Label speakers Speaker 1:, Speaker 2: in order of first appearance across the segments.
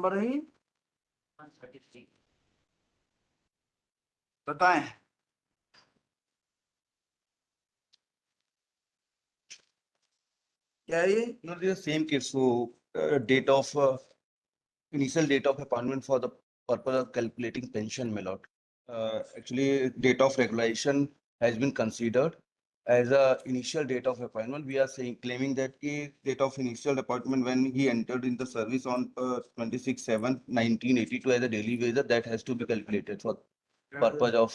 Speaker 1: Number ही 133 बताएं। क्या है ये?
Speaker 2: No, it is the same case. So, initial date of appointment for the purpose of calculating pension, my lord. Actually, date of regulation has been considered as a initial date of appointment. We are claiming that a date of initial appointment when he entered in the service on 26/7/1982 as a daily wager, that has to be calculated for purpose of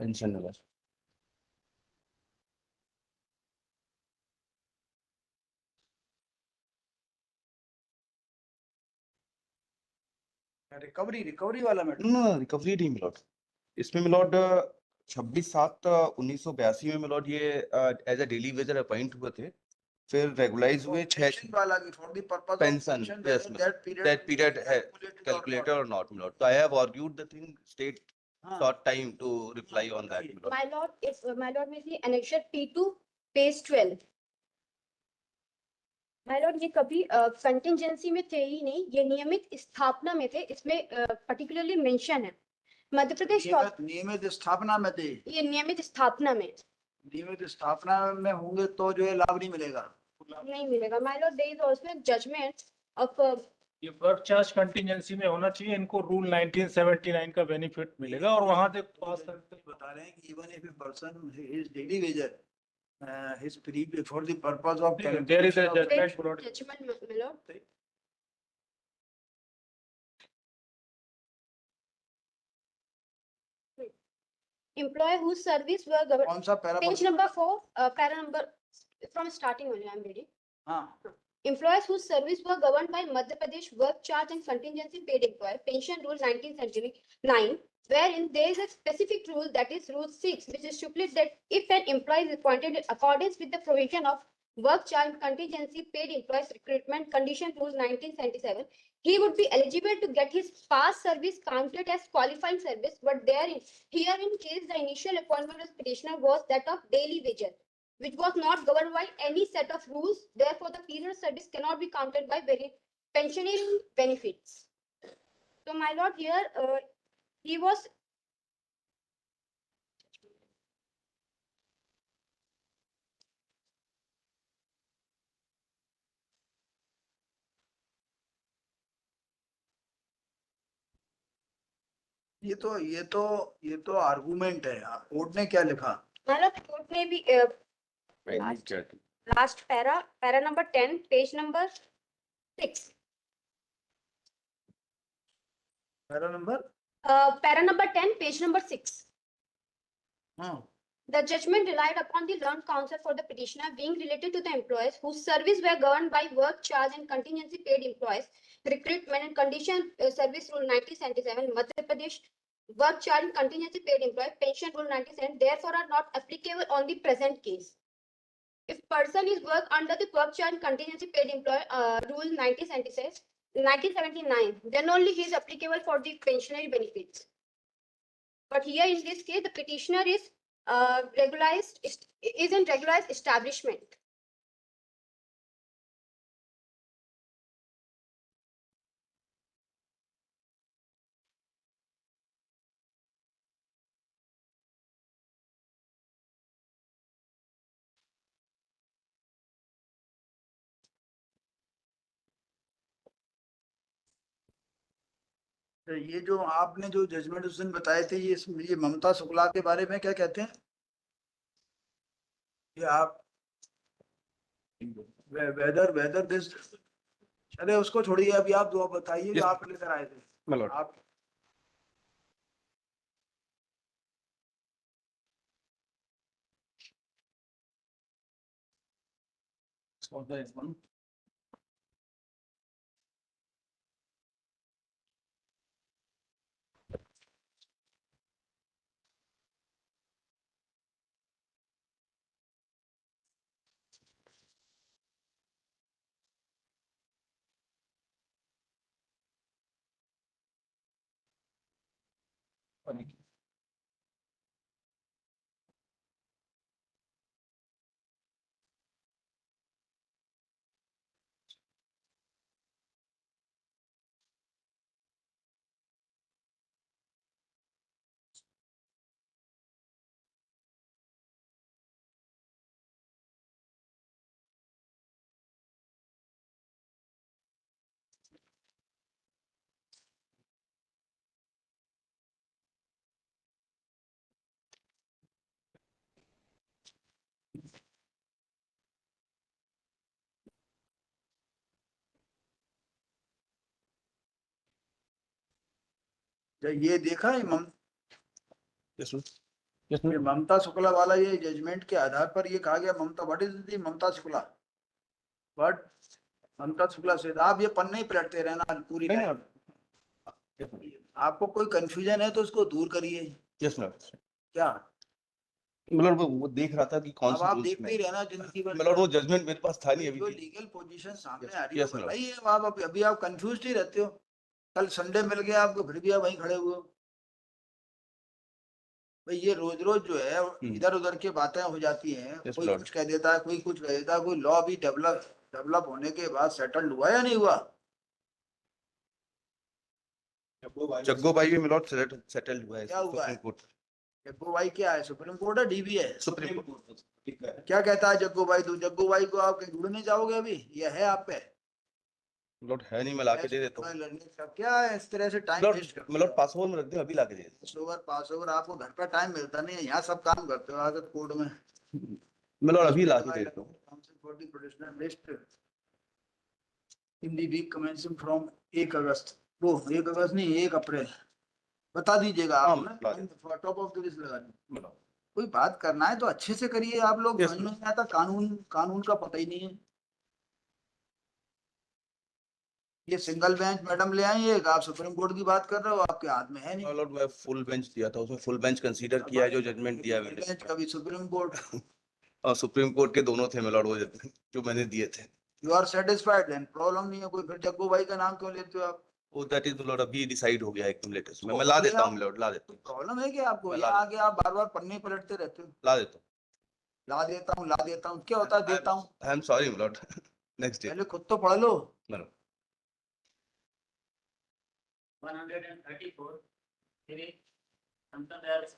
Speaker 2: pension, my lord.
Speaker 1: Recovery recovery वाला matter.
Speaker 2: No, recovery नहीं milord. इसमें milord 26/7/1982 में milord ये as a daily wager appoint हुए थे, फिर regularise हुए
Speaker 1: pension वाला की for the purpose
Speaker 2: pension, yes, that period है calculated or not, milord. So I have argued the thing, state short time to reply on that, मिलॉट।
Speaker 3: My lord, if my lord may see annexure P2 page 12. My lord, ये कभी contingency में थे ही नहीं, ये नियमित स्थापना में थे। इसमें पर्टिकुलरली मेंशन है मध्य प्रदेश
Speaker 1: नियमित स्थापना में थे।
Speaker 3: ये नियमित स्थापना में,
Speaker 1: नियमित स्थापना में होंगे तो जो है लाभ नहीं मिलेगा।
Speaker 3: नहीं मिलेगा। My lord, there is also judgement of
Speaker 4: ये वर्क चार्ज कंटिजेंसी में होना चाहिए, इनको रूल 1979 का बेनिफिट मिलेगा और वहां से पास करते
Speaker 1: बता रहे हैं कि even if a person is daily Vaser his free for the purpose of
Speaker 4: there is a
Speaker 1: calculation of
Speaker 3: judgement my lord। Employee whose service were governed,
Speaker 1: कौन सा para
Speaker 3: page number 4, para number from starting only I am reading.
Speaker 1: हाँ
Speaker 3: Employees whose service were governed by Madhya Pradesh Work Charge and Contingency Paid Employee Pension Rule 1979, wherein there is a specific rule, that is Rule 6, which stipulates that if an employee is appointed in accordance with the provision of Work Charge and Contingency Paid Employees Recruitment Condition Rules 1977, he would be eligible to get his past service counted as qualifying service, but therein, here in case the initial appointment of petitioner was that of daily wager, which was not governed by any set of rules. Therefore, the period of service cannot be counted by pensioning benefits. So, my lord, here he was.
Speaker 1: ये तो argument है। Court ने क्या लिखा?
Speaker 3: My lord, court ने भी last para number 10, page number 6.
Speaker 1: Para number
Speaker 3: Para number 10, page number 6.
Speaker 1: हाँ
Speaker 3: The judgment relied upon the learned counsel for the petitioner being related to the employees whose service were governed by Work Charge and Contingency Paid Employees Recruitment and Condition Service Rule 1977, Madhya Pradesh Work Charge and Contingency Paid Employee Pension Rule 97, therefore are not applicable on the present case. If person is work under the Work Charge and Contingency Paid Employee Rule 1979, then only he is applicable for the pensionary benefits. But here in this case, the petitioner is in regularized establishment.
Speaker 1: तो ये जो आपने जो judgement उस दिन बताए थे, ये ममता शुक्ला के बारे में क्या कहते हैं? ये आप वेदर वेदर दिस, अरे उसको छोड़िए, अभी आप दो बताइए जो आप लेकर आए थे।
Speaker 2: मिलॉट।
Speaker 1: आप जब ये देखा है
Speaker 2: Yes, sir. Yes, sir.
Speaker 1: ये ममता शुक्ला वाला ये जजमेंट के आधार पर ये कहा गया Mamta what is the Mamta Shukla but Mamta Shukla से आप ये पन्ने ही पलटते रहना पूरी
Speaker 2: नहीं,
Speaker 1: टाइम।
Speaker 2: नहीं,
Speaker 1: आपको कोई कंफ्यूजन है तो उसको दूर करिए।
Speaker 2: Yes, sir.
Speaker 1: क्या
Speaker 2: मतलब वो देख रहा था कि कौन
Speaker 1: अब
Speaker 2: से
Speaker 1: आप
Speaker 2: रूल्स
Speaker 1: देखते
Speaker 2: में
Speaker 1: ही रहना जिंदगी भर।
Speaker 2: मतलब वो जजमेंट मेरे पास था नहीं अभी
Speaker 1: जो
Speaker 2: भी।
Speaker 1: लीगल पोजीशन सामने
Speaker 2: Yes,
Speaker 1: आ रही है
Speaker 2: yes,
Speaker 1: वो
Speaker 2: madam.
Speaker 1: बताइए। आप अभी आप कंफ्यूज ही रहते हो। कल संडे मिल गया आपको फिर भी आप वहीं खड़े हुए हो। भाई ये रोज रोज जो है इधर उधर की बातें हो जाती हैं।
Speaker 2: Yes,
Speaker 1: कोई
Speaker 2: Lord.
Speaker 1: कुछ कह देता है कोई कुछ कह देता है। कोई लॉ भी डेवलप होने के बाद सेटल्ड हुआ या नहीं हुआ?
Speaker 2: जग्गो भाई भी मिलोट सेटल्ड हुआ है
Speaker 1: क्या हुआ है?
Speaker 2: Supreme court.
Speaker 1: जग्गू भाई क्या है? सुप्रीम कोर्ट है डीबी है?
Speaker 2: सुप्रीम कोर्ट
Speaker 1: क्या कहता है जग्गू भाई? तो जग्गू भाई को आप कहीं ढूंढने जाओगे अभी? ये है आप पे?
Speaker 2: मिलोट है नहीं, मैं लाके दे देता हूँ।
Speaker 1: लड़ने का क्या है? इस तरह से टाइम वेस्ट
Speaker 2: मिलोट मिलोट पास ओवर में रख दे, अभी लाके दे देता
Speaker 1: पास ओवर आपको घर पे टाइम मिलता नहीं है। यहाँ सब काम करते हो आदत कोर्ट में।
Speaker 2: हूँ। मिलोट अभी लाके दे देता हूँ।
Speaker 1: For the traditional list in the week commencing from 1 अगस्त। वो 1 अगस्त नहीं 1 अप्रैल बता दीजिएगा
Speaker 2: हाँ,
Speaker 1: आप
Speaker 2: बता
Speaker 1: ना टॉप ऑफ द लिस्ट लगा दीजिए।
Speaker 2: मिलोट।
Speaker 1: कोई बात करना है तो अच्छे से करिए। आप लोग
Speaker 2: Yes,
Speaker 1: समझ में नहीं आता कानून का पता ही नहीं है। ये सिंगल बेंच मैडम ले आई है। आप सुप्रीम कोर्ट की बात कर रहे हो, आपके हाथ में है नहीं।
Speaker 2: मिलोट मैं फुल बेंच दिया था, उसमें फुल बेंच कंसीडर किया है जो जजमेंट दिया है
Speaker 1: बेंच
Speaker 2: मैंने।
Speaker 1: कभी सुप्रीम कोर्ट।
Speaker 2: और सुप्रीम कोर्ट के दोनों थे मिलोट, वो जो मैंने दिए थे।
Speaker 1: You are satisfied then problem नहीं है कोई। फिर जग्गू भाई का नाम क्यों लेते हो आप?
Speaker 2: वो दैट इज मिलोट अभी डिसाइड हो गया एकदम लेटेस्ट में। मैं ला देता हूँ मिलोट, ला देता हूँ।
Speaker 1: प्रॉब्लम है कि आपको
Speaker 2: मैं
Speaker 1: या
Speaker 2: ला
Speaker 1: आगे आप बार बार पन्ने पलटते रहते हो?
Speaker 2: ला देता हूँ।
Speaker 1: ला देता हूँ क्या होता है? देता हूँ।
Speaker 2: आई एम सॉरी मिलोट। नेक्स्ट डे
Speaker 1: पहले खुद तो पढ़ लो।
Speaker 2: मिलोट।
Speaker 5: 134 3 something else